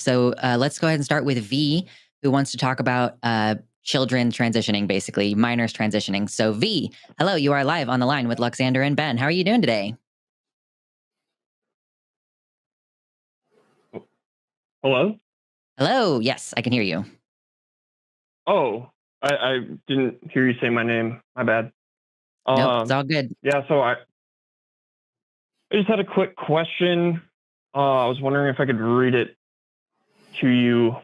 So let's go ahead and start with V, who wants to talk about children transitioning, basically minors transitioning. So V, hello, you are live on the line with Luxander and Ben. How are you doing today? Hello? Hello. Yes, I can hear you. Oh, I didn't hear you say my name. My bad. Nope, it's all good. Yeah, so I just had a quick question. I was wondering if I could read it to you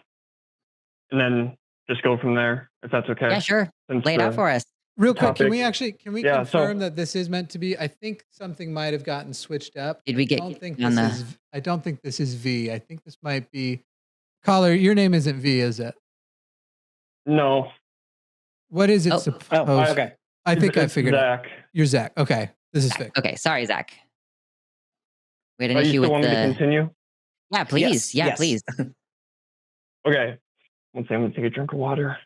and then just go from there, if that's okay. Yeah, sure. Since Lay it out for us. Real quick, topic- can we confirm that this is meant to be? I think something might have gotten switched up. Did we get I don't think on this is. I don't think this is V. I think this might be. Caller, your name isn't V, is it? No. What is it Oh. supposed? Oh, okay. I think I It's figured it. Zach. You're Zach. Okay, this is fixed. Okay, sorry, Zach. We had an You issue still with want me to the. continue? Yeah, please. Yes. Please. Okay. One second, I'm gonna take a drink of water.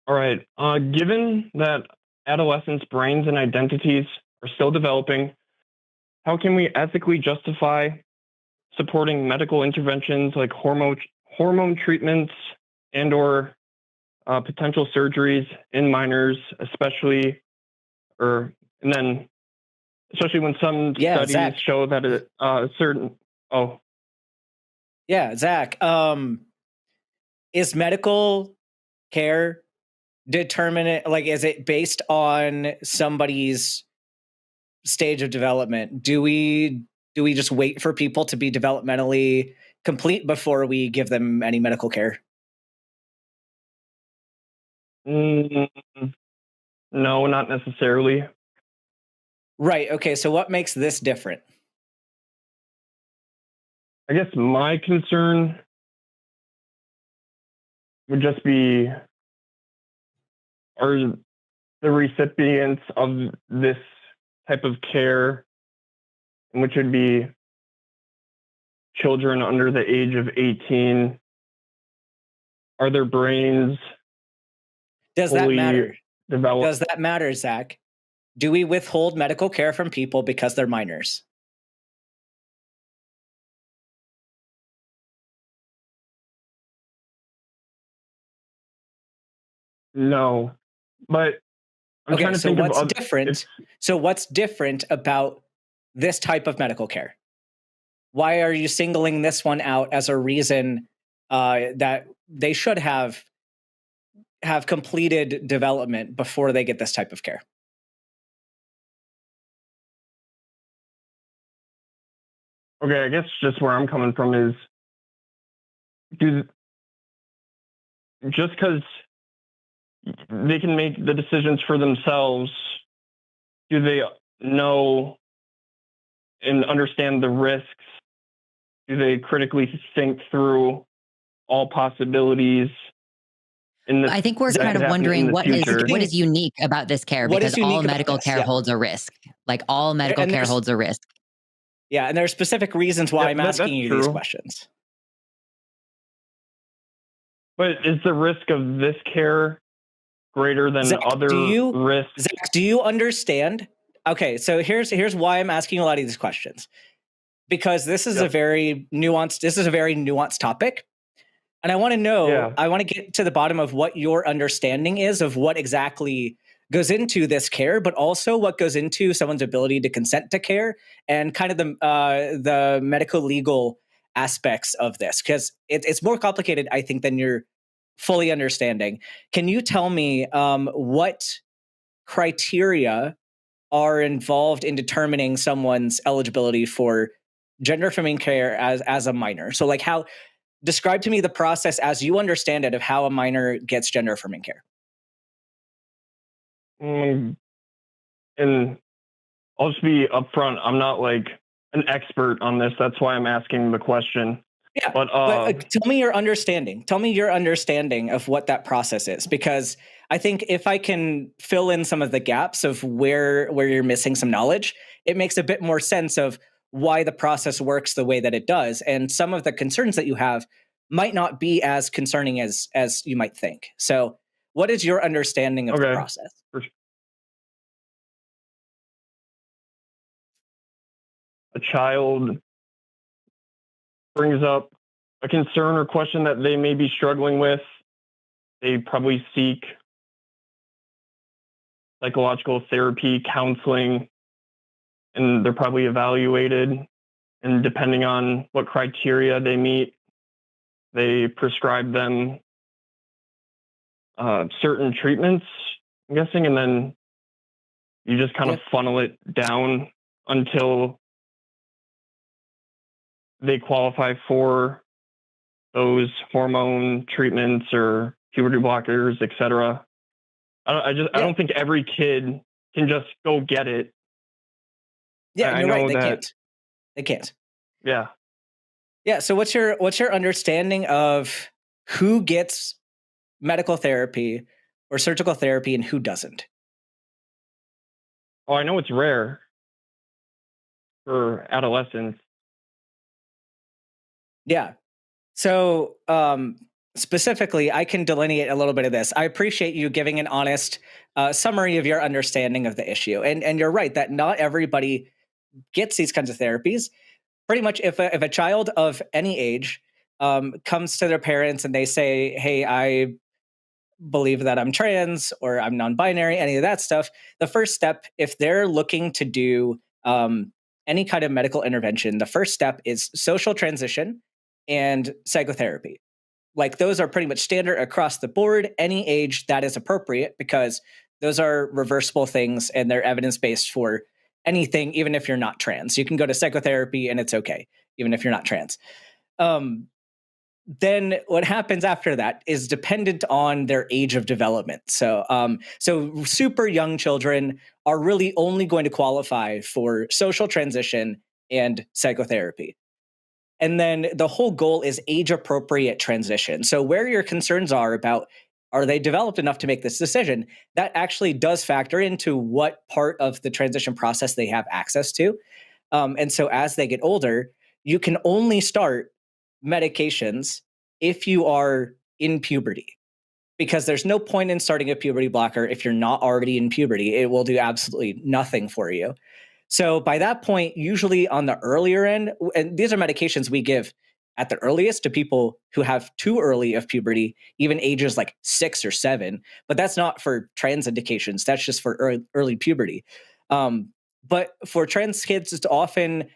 All right. Given that adolescents' brains and identities are still developing, how can we ethically justify supporting medical interventions like hormone treatments and/or potential surgeries in minors, especially when some studies Zach. show that a certain. Oh, Yeah, Zach. Is medical care determinate? Like, is it based on somebody's stage of development? Do we just wait for people to be developmentally complete before we give them any medical care? no, not necessarily. Right. Okay. So what makes this different? I guess my concern would just be, are the recipients of this type of care, which would be children under the age of 18, are their brains Does that matter? developed? Does that matter, Zach? Do we withhold medical care from people because they're minors? No, but I'm trying to think what's of different? So what's different about this type of medical care? Why are you singling this one out as a reason that they should have completed development before they get this type of care? Okay, I guess just where I'm coming from is, just because they can make the decisions for themselves, do they know and understand the risks? Do they critically think through all possibilities? I think we're kind of wondering what is unique about this care, because all medical care holds a risk. Like all medical care holds a risk. Yeah, and there are specific reasons why I'm asking you these questions. But is the risk of this care greater than other risks? Zach, do you understand? Okay, so here's why I'm asking a lot of these questions. Because this is a very nuanced topic. And I want to know, I want to get to the bottom of what your understanding is of what exactly goes into this care, but also what goes into someone's ability to consent to care and kind of the medical legal aspects of this, because it's more complicated, I think, than you're fully understanding. Can you tell me what criteria are involved in determining someone's eligibility for gender-affirming care as a minor? So like, describe to me the process as you understand it of how a minor gets gender-affirming care. And I'll just be upfront. I'm not like an expert on this. That's why I'm asking the question. Yeah, but tell me your understanding. Tell me your understanding of what that process is, because I think if I can fill in some of the gaps of where you're missing some knowledge, it makes a bit more sense of why the process works the way that it does. And some of the concerns that you have might not be as concerning as you might think. So what is your understanding of the process? A child brings up a concern or question that they may be struggling with, they probably seek psychological therapy, counseling, and they're probably evaluated. And depending on what criteria they meet, they prescribe them certain treatments, I'm guessing, and then you just kind of funnel it down until they qualify for those hormone treatments or puberty blockers, etc. I don't think every kid can just go get it. Yeah, you're right. They can't. Yeah. Yeah. So what's your understanding of who gets medical therapy or surgical therapy and who doesn't? Oh, I know it's rare for adolescents. Yeah. So specifically, I can delineate a little bit of this. I appreciate you giving an honest summary of your understanding of the issue. And you're right that not everybody gets these kinds of therapies. Pretty much if a child of any age comes to their parents and they say, hey, I believe that I'm trans or I'm non-binary, any of that stuff, the first step, if they're looking to do any kind of medical intervention, the first step is social transition and psychotherapy. Like those are pretty much standard across the board, any age that is appropriate, because those are reversible things and they're evidence-based for anything, even if you're not trans. You can go to psychotherapy and it's okay, even if you're not trans. Then what happens after that is dependent on their age of development. So super young children are really only going to qualify for social transition and psychotherapy. And then the whole goal is age-appropriate transition. So where your concerns are about, are they developed enough to make this decision? That actually does factor into what part of the transition process they have access to. And so as they get older, you can only start medications if you are in puberty, because there's no point in starting a puberty blocker if you're not already in puberty. It will do absolutely nothing for you. So by that point, usually on the earlier end, and these are medications we give at the earliest to people who have too early of puberty, even ages like 6 or 7, but that's not for trans indications. That's just for early puberty. But for trans kids, it's often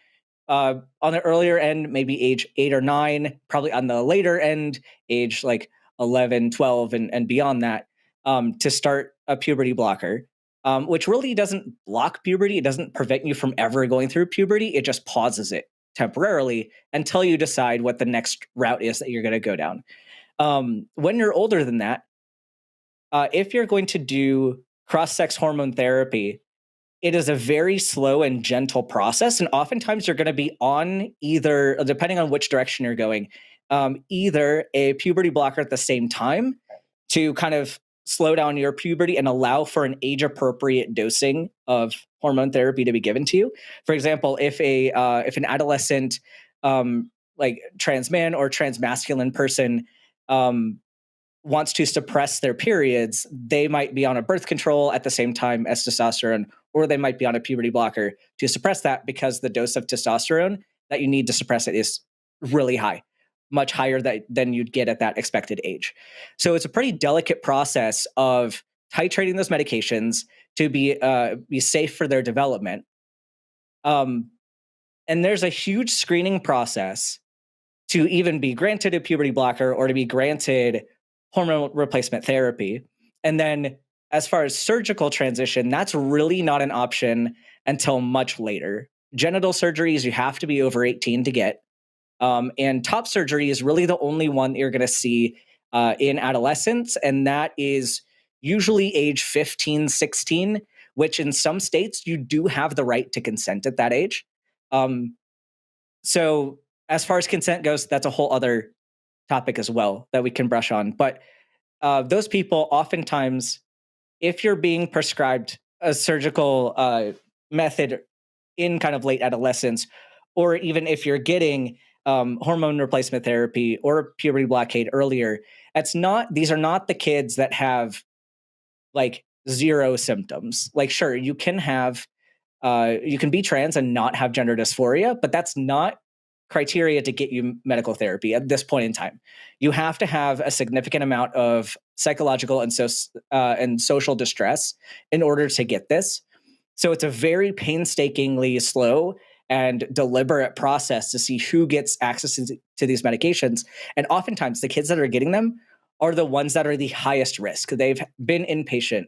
on the earlier end, maybe age 8 or 9, probably on the later end, age like 11, 12, and beyond that, to start a puberty blocker. Which really doesn't block puberty. It doesn't prevent you from ever going through puberty. It just pauses it temporarily until you decide what the next route is that you're going to go down. When you're older than that, if you're going to do cross-sex hormone therapy, it is a very slow and gentle process. And oftentimes you're going to be on either, depending on which direction you're going, either a puberty blocker at the same time to kind of slow down your puberty and allow for an age-appropriate dosing of hormone therapy to be given to you. For example, if an adolescent, like trans man or trans masculine person, wants to suppress their periods, they might be on a birth control at the same time as testosterone, or they might be on a puberty blocker to suppress that because the dose of testosterone that you need to suppress it is really high, much higher than you'd get at that expected age. So it's a pretty delicate process of titrating those medications to be safe for their development. And there's a huge screening process to even be granted a puberty blocker or to be granted hormone replacement therapy. And then as far as surgical transition, that's really not an option until much later. Genital surgeries, you have to be over 18 to get. And top surgery is really the only one that you're going to see in adolescents. And that is usually age 15, 16, which in some states you do have the right to consent at that age. So as far as consent goes, that's a whole other topic as well that we can brush on. But those people oftentimes, if you're being prescribed a surgical method in kind of late adolescence, or even if you're getting hormone replacement therapy or puberty blockade earlier, these are not the kids that have like zero symptoms. Like, sure, you can be trans and not have gender dysphoria, but that's not criteria to get you medical therapy at this point in time. You have to have a significant amount of psychological and social distress in order to get this. So it's a very painstakingly slow and deliberate process to see who gets access to these medications. And oftentimes the kids that are getting them are the ones that are the highest risk. They've been inpatient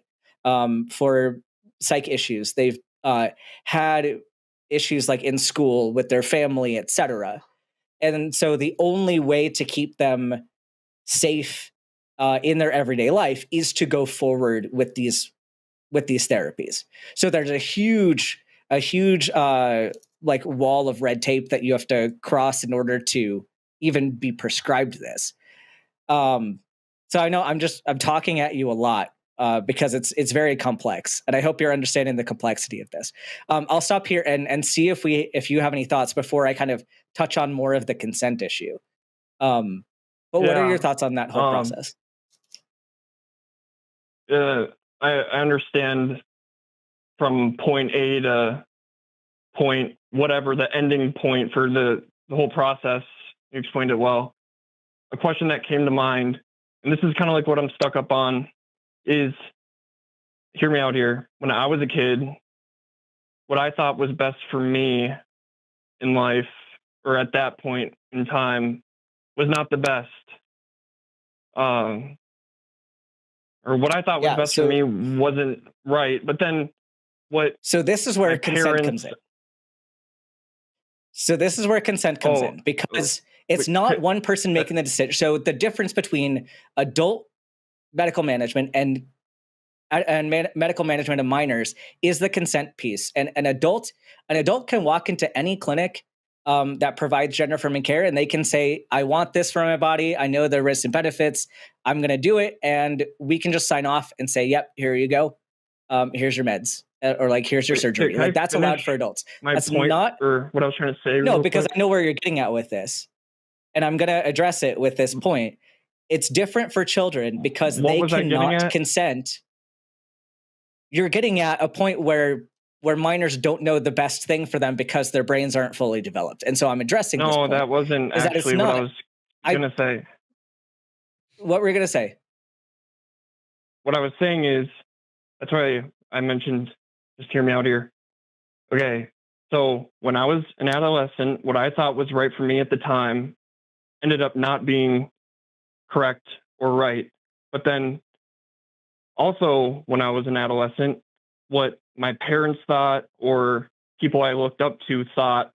for psych issues. They've had issues like in school with their family, etc. And so the only way to keep them safe in their everyday life is to go forward with these therapies. So there's a huge like wall of red tape that you have to cross in order to even be prescribed this. So I know I'm talking at you a lot because it's very complex, and I hope you're understanding the complexity of this. I'll stop here and see if you have any thoughts before I kind of touch on more of the consent issue. But what are your thoughts on that whole process? I understand from point A to point whatever the ending point for the whole process. You explained it well. A question that came to mind, and this is kind of like what I'm stuck up on, is, hear me out here. When I was a kid, what I thought was best for me in life, or at that point in time, was not the best. Or what I thought was best for me wasn't right. But then what? So this is where consent comes in. So this is where consent comes in, because it's not one person making the decision. So the difference between adult medical management and medical management of minors is the consent piece. And an adult can walk into any clinic that provides gender-affirming care, and they can say, I want this for my body. I know the risks and benefits. I'm going to do it. And we can just sign off and say, yep, here you go. Here's your meds. Or like, here's your surgery. Like, that's allowed for adults. That's point, not, or what I was trying to say. No, because I know where you're getting at with this. And I'm going to address it with this point. It's different for children because they cannot consent. You're getting at a point where minors don't know the best thing for them because their brains aren't fully developed. And so I'm addressing this point. No, that wasn't actually what I was going to say. What were you going to say? What I was saying is, that's why I mentioned, just hear me out here. Okay, so when I was an adolescent, what I thought was right for me at the time ended up not being correct or right. But then also when I was an adolescent, what my parents thought or people I looked up to thought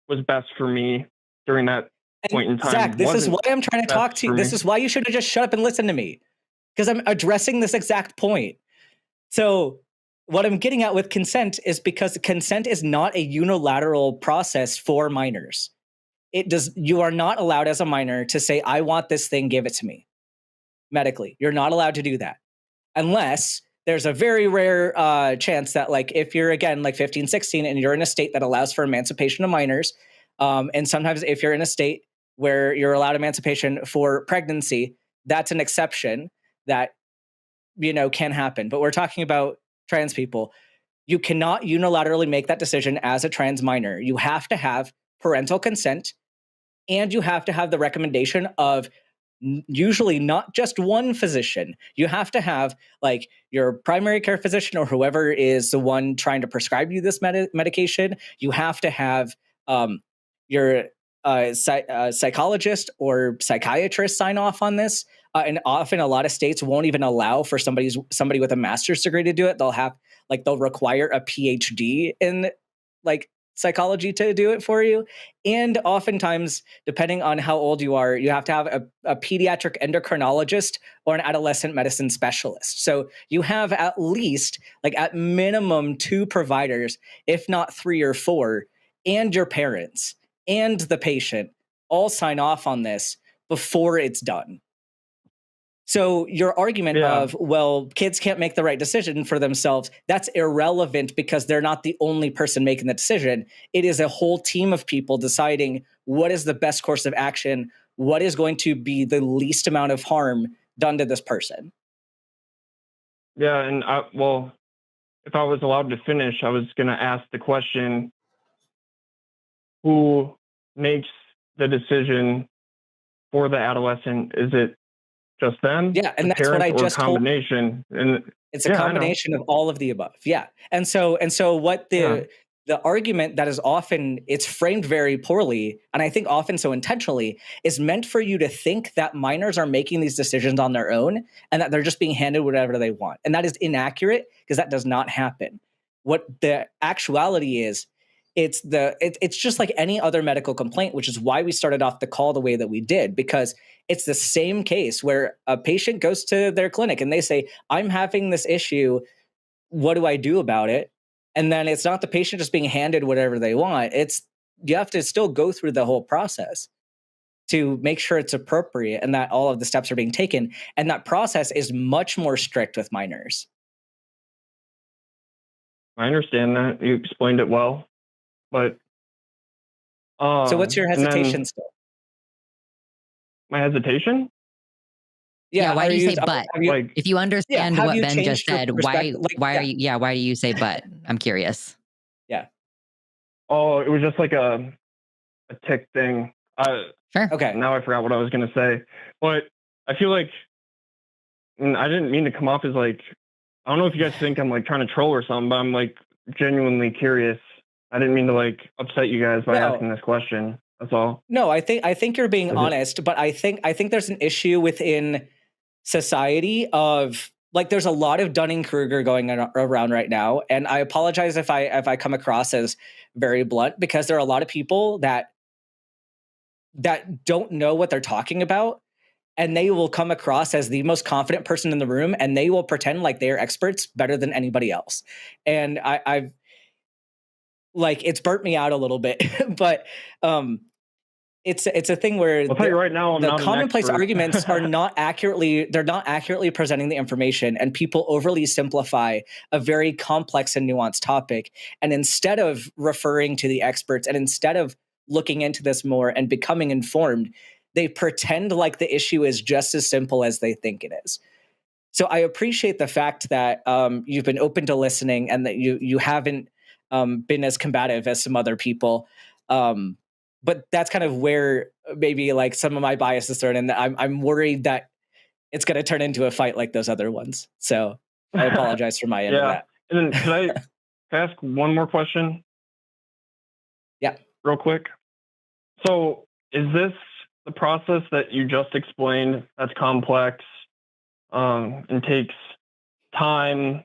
was best for me during that point in time. Zach, this is why I'm trying to talk to you. This is why you should have just shut up and listened to me, because I'm addressing this exact point. So what I'm getting at with consent is because consent is not a unilateral process for minors. You are not allowed as a minor to say, I want this thing, give it to me medically. You're not allowed to do that unless there's a very rare chance that, like, if you're, again, like 15, 16, and you're in a state that allows for emancipation of minors, and sometimes if you're in a state where you're allowed emancipation for pregnancy, that's an exception that, can happen. But we're talking about trans people. You cannot unilaterally make that decision as a trans minor. You have to have parental consent, and you have to have the recommendation of usually not just one physician. You have to have, like, your primary care physician or whoever is the one trying to prescribe you this medication. You have to have your psychologist or psychiatrist sign off on this. And often a lot of states won't even allow for somebody with a master's degree to do it. They'll require a PhD in, like, psychology to do it for you. And oftentimes, depending on how old you are, you have to have a pediatric endocrinologist or an adolescent medicine specialist. So you have at least, like, at minimum 2 providers, if not 3 or 4, and your parents and the patient all sign off on this before it's done. So your argument of, well, kids can't make the right decision for themselves, that's irrelevant because they're not the only person making the decision. It is a whole team of people deciding what is the best course of action, what is going to be the least amount of harm done to this person. Yeah, and if I was allowed to finish, I was going to ask the question, who makes the decision for the adolescent? Is it just them? Yeah, and the that's what I parents, or just told. combination? And It's a combination of all of the above. Yeah. And so what the argument that is often, it's framed very poorly, and I think often so intentionally, is meant for you to think that minors are making these decisions on their own and that they're just being handed whatever they want. And that is inaccurate, because that does not happen. What the actuality is, it's just like any other medical complaint, which is why we started off the call the way that we did, because it's the same case where a patient goes to their clinic and they say, I'm having this issue. What do I do about it? And then it's not the patient just being handed whatever they want. It's, you have to still go through the whole process to make sure it's appropriate and that all of the steps are being taken. And that process is much more strict with minors. I understand that. You explained it well. But so what's your hesitation still? My hesitation? Yeah, why do you say but? If you understand what Ben just said, why do you say but? I'm curious. Yeah. Oh, it was just like a tick thing. Sure. Okay. Now I forgot what I was going to say. But I feel like, and I didn't mean to come off as like, I don't know if you guys think I'm like trying to troll or something, but I'm like genuinely curious. I didn't mean to like upset you guys by asking this question. That's all. No, I think you're being honest, but I think there's an issue within society of, like, there's a lot of Dunning-Kruger going around right now, and I apologize if I come across as very blunt, because there are a lot of people that don't know what they're talking about, and they will come across as the most confident person in the room, and they will pretend like they are experts better than anybody else. And I've like, it's burnt me out a little bit, but it's a thing where I'll tell you right now, I'm the not commonplace arguments are not accurately presenting the information, and people overly simplify a very complex and nuanced topic. And instead of referring to the experts and instead of looking into this more and becoming informed, they pretend like the issue is just as simple as they think it is. So I appreciate the fact that you've been open to listening and that you haven't been as combative as some other people. But that's kind of where maybe like some of my bias is thrown in. I'm worried that it's going to turn into a fight like those other ones. So I apologize for my end of that. And then can I ask one more question? Yeah. Real quick. So is this the process that you just explained that's complex and takes time,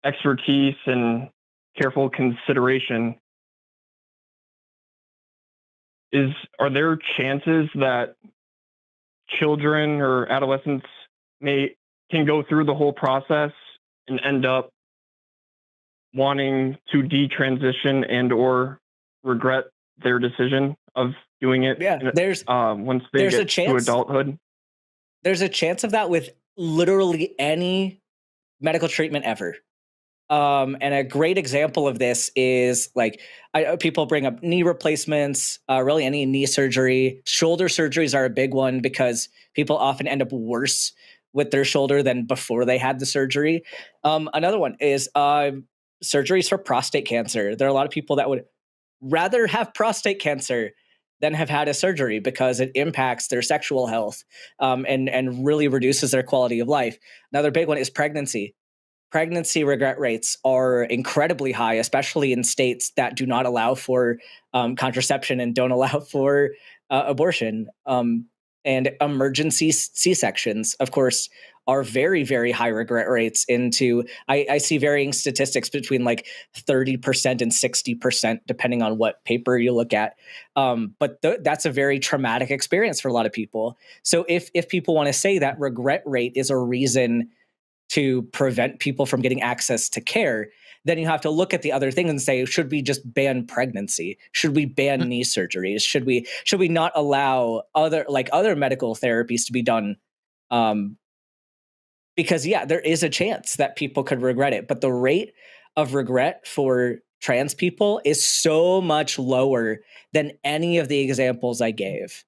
expertise, and careful consideration? Are there chances that children or adolescents can go through the whole process and end up wanting to detransition and or regret their decision of doing it? Yeah, once they get to adulthood. There's a chance of that with literally any medical treatment ever. And a great example of this is like people bring up knee replacements, really any knee surgery. Shoulder surgeries are a big one because people often end up worse with their shoulder than before they had the surgery. Another one is surgeries for prostate cancer. There are a lot of people that would rather have prostate cancer than have had a surgery because it impacts their sexual health and really reduces their quality of life. Another big one is pregnancy. Pregnancy regret rates are incredibly high, especially in states that do not allow for contraception and don't allow for abortion. And emergency C-sections, of course, are very, very high regret rates I see varying statistics between like 30% and 60%, depending on what paper you look at. But that's a very traumatic experience for a lot of people. So if people want to say that regret rate is a reason to prevent people from getting access to care, then you have to look at the other thing and say, should we just ban pregnancy? Should we ban knee surgeries? Should we not allow other medical therapies to be done? Because there is a chance that people could regret it, but the rate of regret for trans people is so much lower than any of the examples I gave.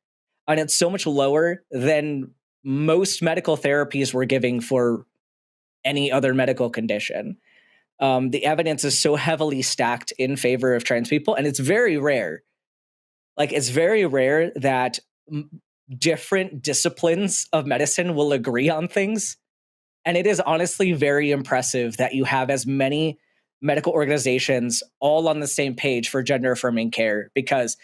And it's so much lower than most medical therapies we're giving for any other medical condition. The evidence is so heavily stacked in favor of trans people, and it's very rare. like it's very rare that different disciplines of medicine will agree on things. And it is honestly very impressive that you have as many medical organizations all on the same page for gender affirming care, because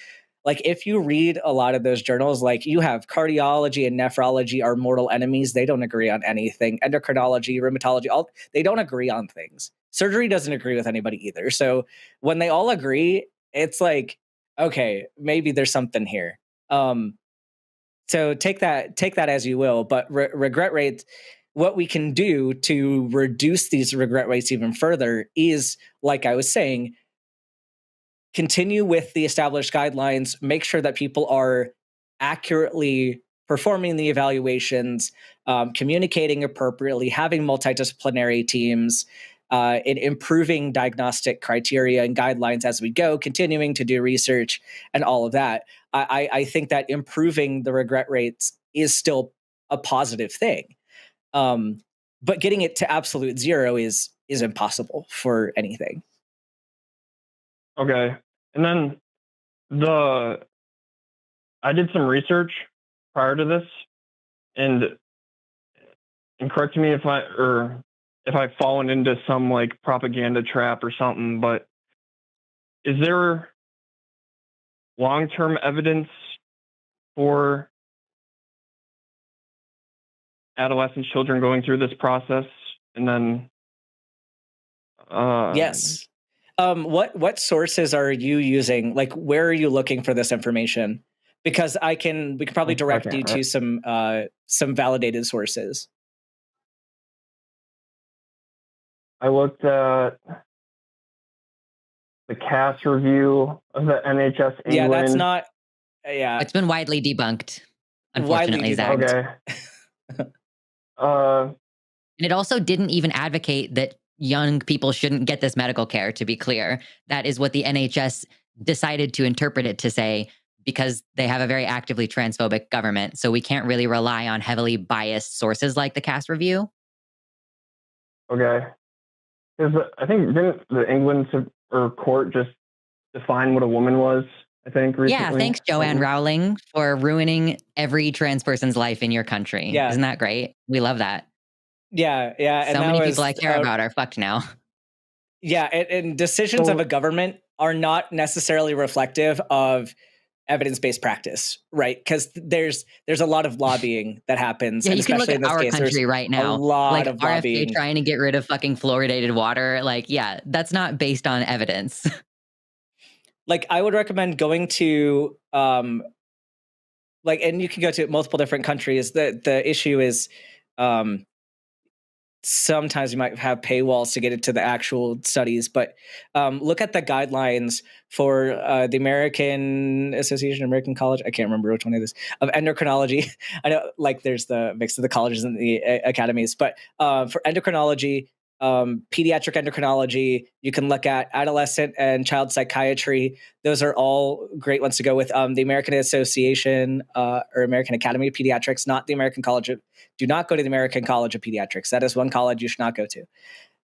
like if you read a lot of those journals, like you have cardiology and nephrology are mortal enemies. They don't agree on anything. Endocrinology, rheumatology, they don't agree on things. Surgery doesn't agree with anybody either. So when they all agree, it's like, okay, maybe there's something here. So take that as you will. But regret rates, what we can do to reduce these regret rates even further is, like I was saying, continue with the established guidelines, make sure that people are accurately performing the evaluations, communicating appropriately, having multidisciplinary teams, in improving diagnostic criteria and guidelines as we go, continuing to do research and all of that. I think that improving the regret rates is still a positive thing. But getting it to absolute zero is impossible for anything. Okay. And then I did some research prior to this, and correct me if I've fallen into some like propaganda trap or something, but is there long-term evidence for adolescent children going through this process? And then yes. What sources are you using? Like, where are you looking for this information? Because we can probably direct you to some validated sources. I looked at the CAS review of the NHS England. Yeah, that's not. Yeah, it's been widely debunked. Unfortunately, Zach. Okay. And it also didn't even advocate that young people shouldn't get this medical care, to be clear. That is what the NHS decided to interpret it to say, because they have a very actively transphobic government. So we can't really rely on heavily biased sources like the CAS review. Okay. Because I think didn't the England court just define what a woman was, I think, recently? Yeah, thanks, Joanne Rowling, for ruining every trans person's life in your country. Yeah. Isn't that great? We love that. Yeah. So many people I care about are fucked now. Yeah, and decisions of a government are not necessarily reflective of evidence-based practice, right? Because there's a lot of lobbying that happens. Yeah, and you can look especially at in this our case, country right now. A lot like of RFK lobbying trying to get rid of fucking fluoridated water. Like, yeah, that's not based on evidence. Like, I would recommend going to and you can go to multiple different countries. The issue is sometimes you might have paywalls to get into the actual studies, but look at the guidelines for the American Association of American College. I can't remember which one it is, of endocrinology. I know, like, there's the mix of the colleges and the academies, but for endocrinology, pediatric endocrinology, you can look at adolescent and child psychiatry. Those are all great ones to go with. The American Association or American Academy of Pediatrics, not the American College of. Do not go to the American College of Pediatrics. That is one college you should not go to.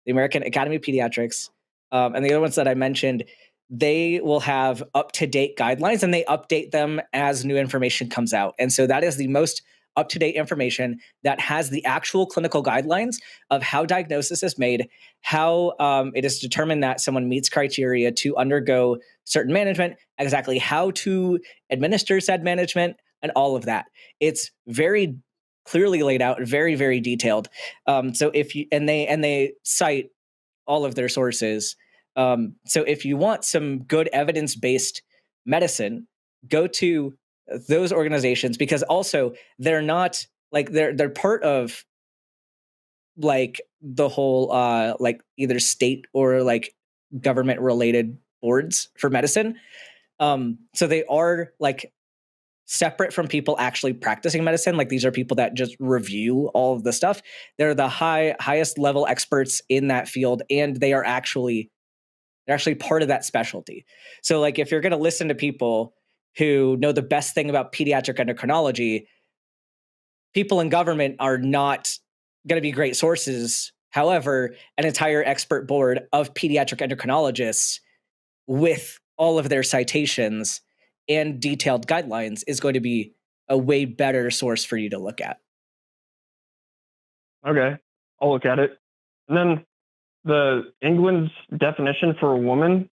The American Academy of Pediatrics, and the other ones that I mentioned, they will have up-to-date guidelines, and they update them as new information comes out. And so that is the most up-to-date information that has the actual clinical guidelines of how diagnosis is made, how it is determined that someone meets criteria to undergo certain management, exactly how to administer said management, and all of that. It's very clearly laid out, very, very detailed. So if you and they cite all of their sources. So if you want some good evidence-based medicine, go to those organizations, because also they're not like they're part of like the whole like either state or like government related boards for medicine. So they are like separate from people actually practicing medicine. Like, these are people that just review all of the stuff. They're the highest level experts in that field, and they're actually part of that specialty. So like, if you're going to listen to people who know the best thing about pediatric endocrinology, people in government are not going to be great sources. However, an entire expert board of pediatric endocrinologists with all of their citations and detailed guidelines is going to be a way better source for you to look at. Okay, I'll look at it. And then the England's definition for a woman,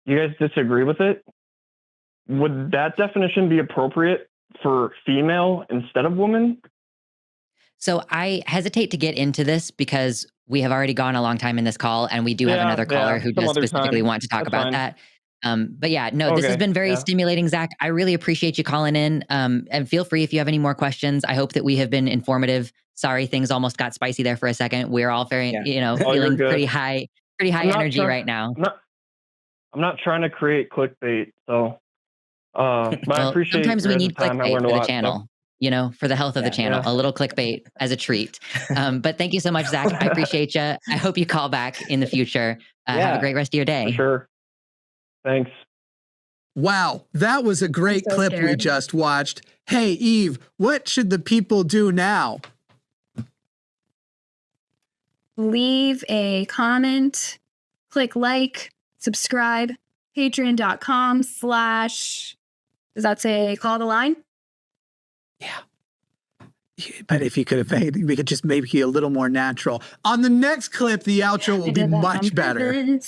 you guys disagree with it? Would that definition be appropriate for female instead of woman? So I hesitate to get into this because we have already gone a long time in this call, and we do have another caller who does specifically want to talk about that. But yeah, no, this has been very stimulating, Zach. I really appreciate you calling in. And feel free if you have any more questions. I hope that we have been informative. Sorry, things almost got spicy there for a second. We're all very, feeling pretty high energy right now. I'm not trying to create clickbait, so. But I appreciate sometimes we need clickbait for the channel. So. For the health of the channel, a little clickbait as a treat. But thank you so much, Zach. I appreciate you. I hope you call back in the future. Have a great rest of your day. For sure. Thanks. Wow, that was a great clip we just watched. Hey, Eve, what should the people do now? Leave a comment, click like, subscribe, patreon.com/ does that say call the line? Yeah. But if you could have made, we could just make it a little more natural. On the next clip, the outro will be much better.